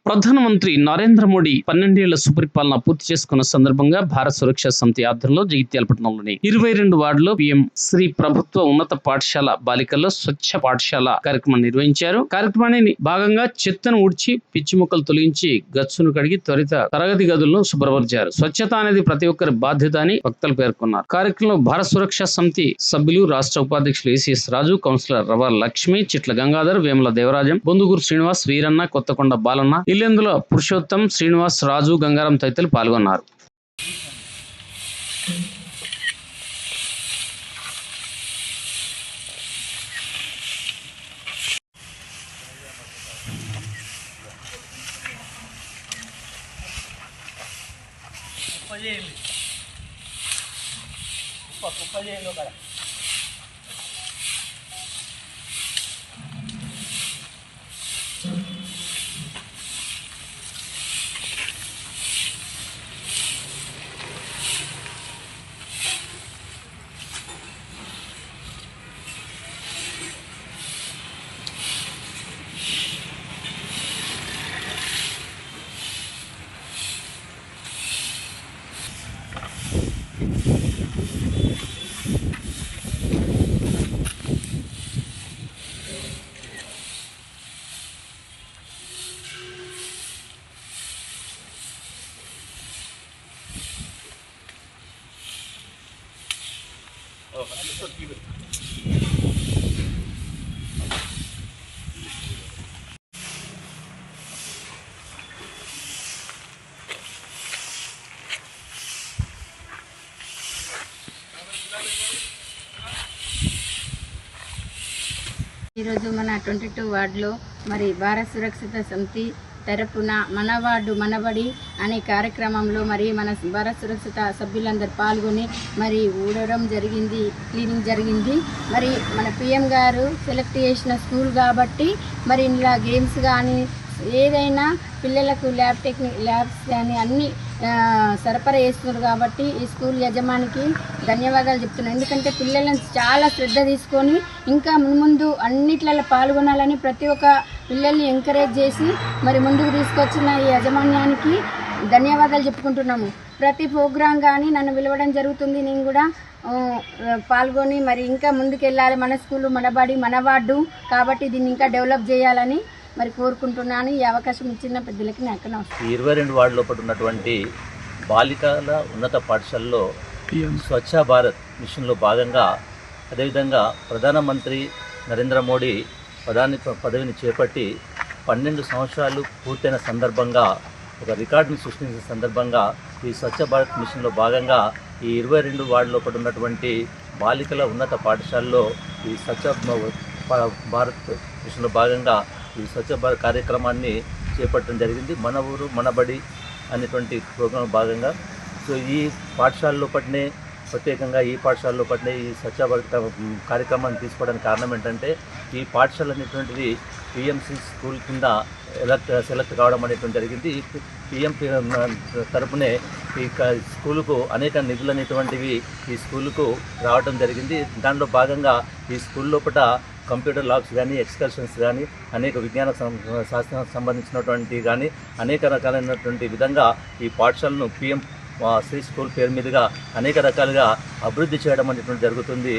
ప్రధానమంత్రి నరేంద్ర మోడీ 12 ఏళ్ల సుపరిపాలన పూర్తి చేసుకున్న సందర్భంగా భారత సురక్షా సమితి ఆధ్వర్యంలో జగిత్యాల పట్టణంలోని 22 వార్డులో పీఎం శ్రీ ప్రభుత్వ ఉన్నత పాఠశాల బాలికల్లో స్వచ్ఛ పాఠశాల కార్యక్రమాన్ని నిర్వహించారు. కార్యక్రమాన్ని భాగంగా చెత్తను ఊడ్చి పిచ్చి మొక్కలు తొలగించి గచ్చును కడిగి త్వరిత తరగతి గదులను శుభ్రపరిచారు. స్వచ్ఛత అనేది ప్రతి ఒక్కరి బాధ్యత అని వక్తలు పేర్కొన్నారు. కార్యక్రమంలో భారత సురక్షా సమితి సభ్యులు రాష్ట్ర ఉపాధ్యక్షులు ఏసీఎస్ రాజు, కౌన్సిలర్ రవ లక్ష్మి, చిట్ల గంగాధర్, వేముల దేవరాజం, బొందుగూరు శ్రీనివాస్, వీరన్న, కొత్తకొండ బాలన్న, ఇల్లెందుల పురుషోత్తం, శ్రీనివాస్, రాజు, గంగారం తదితరులు పాల్గొన్నారు. ఈరోజు మన 22 వార్డులో మరి భారత సురక్షిత సమితి తరపున మన వార్డు మనబడి అనే కార్యక్రమంలో మరి మన భారత సురక్షిత సభ్యులందరూ పాల్గొని మరి ఊడడం జరిగింది, క్లీనింగ్ జరిగింది. మరి మన పిఎం గారు సెలెక్ట్ చేసిన స్కూల్ కాబట్టి మరి ఇలా గేమ్స్ కానీ ఏదైనా పిల్లలకు ల్యాబ్స్ కానీ అన్నీ సరఫరా చేస్తున్నారు కాబట్టి ఈ స్కూల్ యజమానికి ధన్యవాదాలు చెప్తున్నాను. ఎందుకంటే పిల్లలను చాలా శ్రద్ధ తీసుకొని ఇంకా ముందు అన్నిట్లలో పాల్గొనాలని ప్రతి ఒక్క పిల్లల్ని ఎంకరేజ్ చేసి మరి ముందుకు తీసుకొచ్చిన ఈ యాజమాన్యానికి ధన్యవాదాలు చెప్పుకుంటున్నాము. ప్రతి ప్రోగ్రాం కానీ నన్ను పిలవడం జరుగుతుంది. నేను కూడా పాల్గొని మరి ఇంకా ముందుకెళ్ళాలి. మన స్కూలు మనబడి మన వార్డు కాబట్టి దీన్ని ఇంకా డెవలప్ చేయాలని మరి కోరుకుంటున్నాను. ఈ అవకాశం ఇచ్చిన పెద్దలకి నాకు నమస్కారం. 22 వార్డు లోపల ఉన్నటువంటి బాలికల ఉన్నత పాఠశాలలో స్వచ్ఛ భారత్ మిషన్లో భాగంగా అదేవిధంగా ప్రధానమంత్రి నరేంద్ర మోడీ పదవిని చేపట్టి 12 సంవత్సరాలు పూర్తయిన సందర్భంగా ఒక రికార్డును సృష్టించిన సందర్భంగా ఈ స్వచ్ఛ భారత్ మిషన్లో భాగంగా ఈ 22 వార్డు లోపల ఉన్నటువంటి బాలికల ఉన్నత పాఠశాలలో ఈ స్వచ్ఛ భారత్ మిషన్లో భాగంగా ఈ స్వచ్ఛ భారత్ కార్యక్రమాన్ని చేపట్టడం జరిగింది. మన ఊరు మనబడి అనేటువంటి ప్రోగ్రాం భాగంగా ఈ పాఠశాలలో పట్టినే ప్రత్యేకంగా ఈ పాఠశాలలో పట్టినే ఈ స్వచ్ఛ భారత్ కార్యక్రమాన్ని తీసుకోవడానికి కారణం ఏంటంటే ఈ పాఠశాల అనేటువంటిది పిఎంసి స్కూల్ కింద సెలెక్ట్ కావడం అనేటువంటి జరిగింది. పిఎం తరపునే ఈ స్కూలుకు అనేక నిధులు అనేటువంటివి ఈ స్కూలుకు రావడం జరిగింది. దానిలో భాగంగా ఈ స్కూల్ లోపల కంప్యూటర్ ల్యాబ్స్ కానీ, ఎక్స్కర్షన్స్ కానీ, అనేక విజ్ఞాన శాస్త్రానికి సంబంధించినటువంటి కానీ అనేక రకాలైనటువంటి విధంగా ఈ పాఠశాలను పిఎం శ్రీ స్కూల్ పేరు మీదుగా అనేక రకాలుగా అభివృద్ధి చేయడం అనేటువంటి జరుగుతుంది.